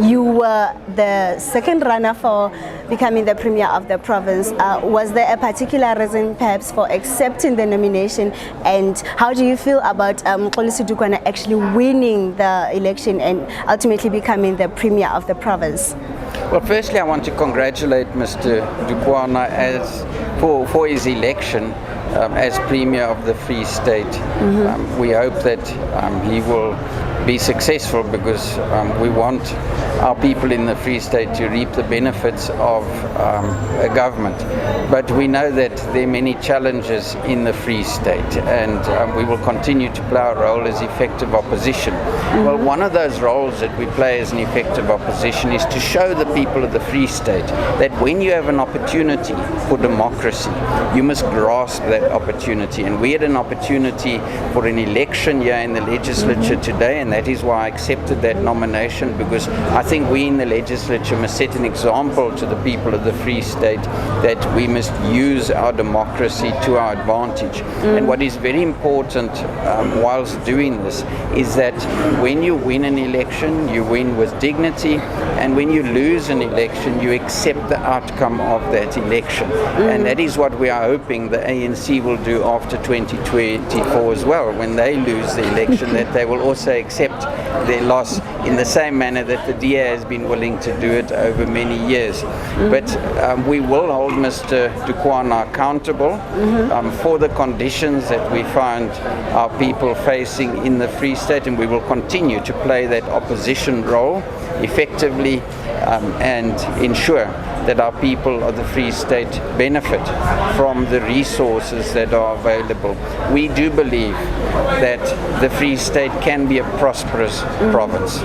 You were the second runner for becoming the Premier of the province. Was there a particular reason perhaps for accepting the nomination, and how do you feel about Mxolisi Dukwana actually winning the election and ultimately becoming the Premier of the province? Well, firstly, I want to congratulate Mr. Dukwana for his election as Premier of the Free State. We hope that he will be successful, because we want our people in the Free State to reap the benefits of a government. But we know that there are many challenges in the Free State, and we will continue to play our role as effective opposition. Well, one of those roles that we play as an effective opposition is to show the people of the Free State that when you have an opportunity for democracy, you must grasp that opportunity. And we had an opportunity for an election here in the legislature today, and that is why I accepted that nomination, because I think we in the legislature must set an example to the people of the Free State that we must use our democracy to our advantage. And what is very important whilst doing this is that when you win an election, you win with dignity, and when you lose an election, you accept the outcome of that election. And that is what we are hoping the ANC will do after 2024 as well. When they lose the election, that they will also accept their loss in the same manner that the DA has been willing to do it over many years. But we will hold Mr. Dukwana accountable for the conditions that we find our people facing in the Free State, and we will continue to play that opposition role effectively and ensure that our people of the Free State benefit from the resources that are available. We do believe that the Free State can be a prosperous province.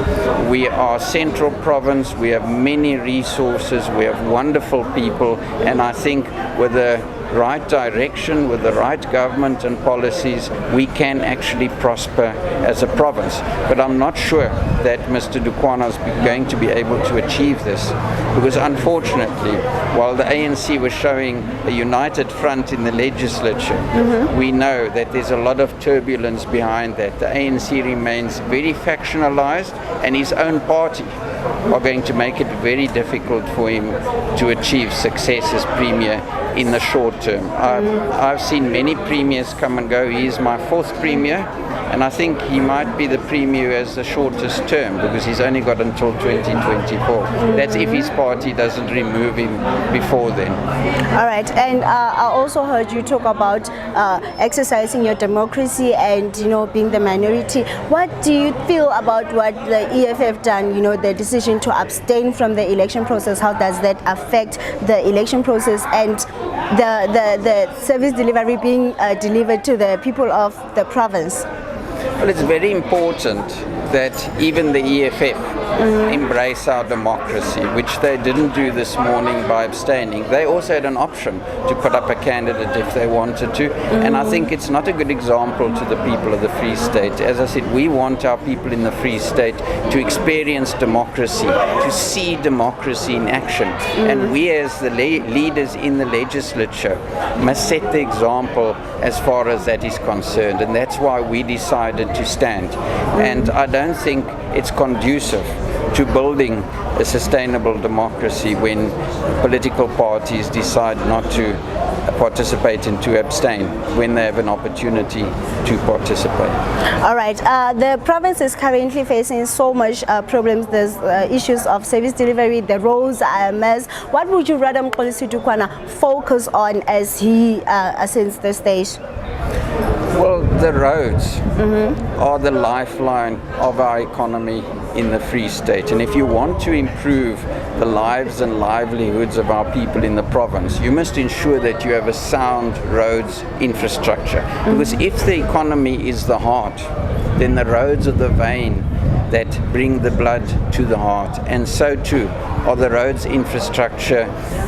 We are a central province, we have many resources, we have wonderful people, and I think with the right direction, with the right government and policies, we can actually prosper as a province. But I'm not sure that Mr. Dukwana is going to be able to achieve this, because unfortunately, while the ANC was showing a united front in the legislature, we know that there's a lot of turbulence behind that. The ANC remains very factionalized, and his own party are going to make it very difficult for him to achieve success as Premier in the short term. I've seen many premiers come and go. He is my fourth premier, and I think he might be the premier who has the shortest term, because he's only got until 2024. That's if his party doesn't remove him before then. All right, and I also heard you talk about exercising your democracy and, being the minority. What do you feel about what the EFF done, the decision to abstain from the election process? How does that affect the election process and the service delivery being delivered to the people of the province? Well, it's very important that even the EFF embrace our democracy, which they didn't do this morning by abstaining. They also had an option to put up a candidate if they wanted to, and I think it's not a good example to the people of the Free State. As I said, we want our people in the Free State to experience democracy, to see democracy in action, and we as the leaders in the legislature must set the example as far as that is concerned, and that's why we decided to stand. And I don't think it's conducive to building a sustainable democracy when political parties decide not to participate and to abstain when they have an opportunity to participate. All right, the province is currently facing so much problems. There's issues of service delivery, the roads are a mess. What would you rather Mxolisi Dukwana focus on as he ascends the stage? Well, the roads are the lifeline of our economy in the Free State. And if you want to improve the lives and livelihoods of our people in the province, you must ensure that you have a sound roads infrastructure. Because if the economy is the heart, then the roads are the vein that bring the blood to the heart, and so too are the roads infrastructure,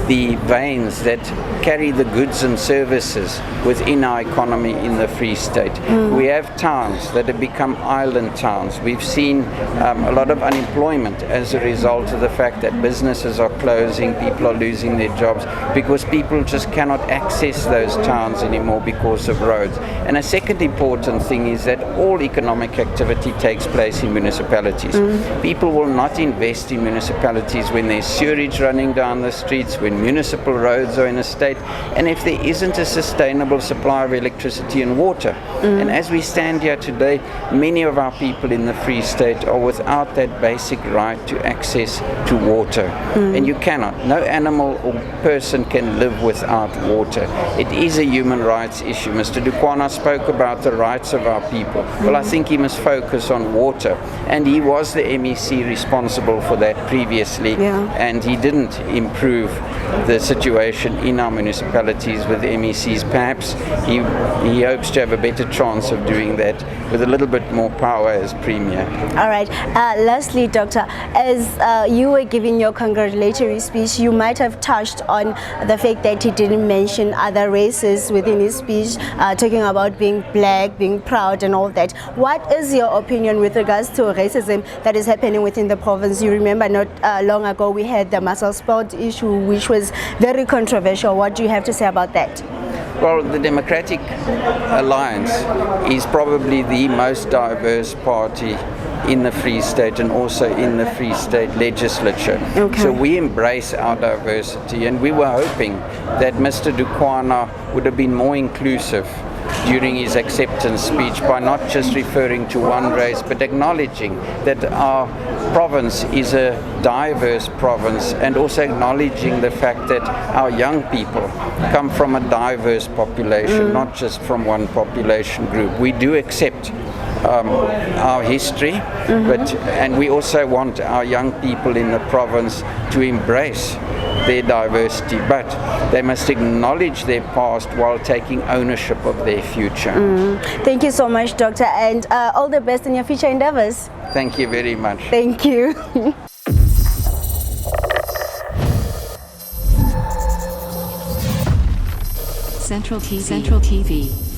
the veins that carry the goods and services within our economy in the Free State. We have towns that have become island towns. We've seen a lot of unemployment as a result of the fact that businesses are closing, people are losing their jobs because people just cannot access those towns anymore because of roads. And a second important thing is that all economic activity takes place in municipalities. People will not invest in municipalities when there's sewage running down the streets, when municipal roads are in a state, and if there isn't a sustainable supply of electricity and water. And as we stand here today, many of our people in the Free State are without that basic right to access to water. And you cannot. No animal or person can live without water. It is a human rights issue. Mr. Dukwana spoke about the rights of our people. Well, I think he must focus on water. And he was the MEC responsible for that previously. And he didn't improve the situation in our municipalities with the MECs. Perhaps he hopes to have a better chance of doing that with a little bit more power as Premier. All right. Lastly, Doctor, as you were giving your congratulatory speech, you might have touched on the fact that he didn't mention other races within his speech, talking about being black, being proud and all that. What is your opinion with regards to racism that is happening within the province? You remember not long ago we had the muscle sport issue, which was very controversial. What do you have to say about that? Well, the Democratic Alliance is probably the most diverse party in the Free State and also in the Free State legislature. So we embrace our diversity, and we were hoping that Mr. Dukwana would have been more inclusive during his acceptance speech by not just referring to one race but acknowledging that our province is a diverse province, and also acknowledging the fact that our young people come from a diverse population, not just from one population group. We do accept our history, and we also want our young people in the province to embrace their diversity, but they must acknowledge their past while taking ownership of their future. Thank you so much, Doctor, and all the best in your future endeavors. Thank you very much. Thank you. Central TV.